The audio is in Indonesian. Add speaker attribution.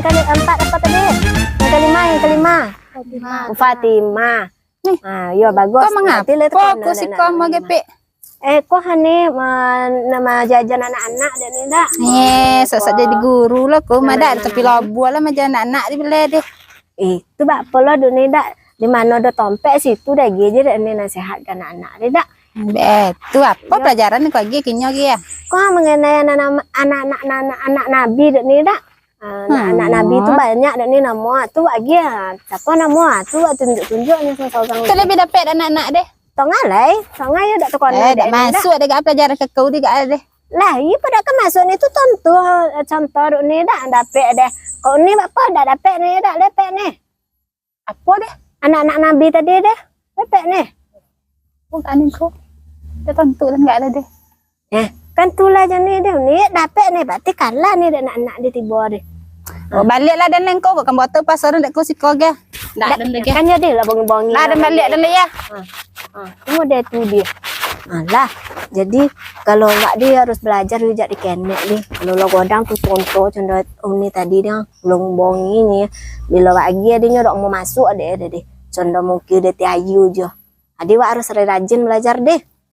Speaker 1: kali empat apa tadi? Yang kelima. Fatimah. Yo bagus.
Speaker 2: Kok mengapa? Kok si kau mau gepek?
Speaker 1: Kok hani nama jajan anak-anak dan tidak?
Speaker 2: Sesak jadi guru lah kau madak tapi labu lah macam anak-anak di beli deh.
Speaker 1: Itu bak pola dunia dak di mana ada tompek situ dah gigi dan ini nasihatkan anak-anak tidak.
Speaker 2: Itu apa pelajaran kau lagi kinyo ya?
Speaker 1: Kok mengenai anak-anak Nabi dan ini dak? Anak Nabi itu banyak dan ini nama tu lagi ya. Siapa nama tu tunjuk-tunjuknya seorang.
Speaker 2: Terlebih dapat anak-anak deh.
Speaker 1: Tongalai ya dak tekon.
Speaker 2: Dak masuk ada pelajaran ke kau di gak ada.
Speaker 1: Lah, iya pada ke masuk itu contoh ni dak dapat deh. Kau ni apa dak dapat ni dak lepek ni.
Speaker 2: Apa deh?
Speaker 1: Anak-anak Nabi tadi deh. Lepek ni.
Speaker 2: Bukan kau. Dia tentu kan gak ada deh.
Speaker 1: Kan tulah jani deh ni dapat ni berarti kalah ni anak-anak di tiba deh.
Speaker 2: Baliklah dan lengkau bukan buat tu pasar dak kau si kau ge. Dak dan lagi.
Speaker 1: Kan jadi lah bongi-bongi.
Speaker 2: Lah dan balik dan ya.
Speaker 1: Semua dia tu dia. Lah, jadi kalau enggak dia harus belajar juga di kenek nih. Kalau lo godang tuh contoh ini tadi dia belum bongi nih. Bila pagi adanya udah mau masuk ada deh. Contoh mungkin dia tiayu aja. Adi harus rajin belajar deh.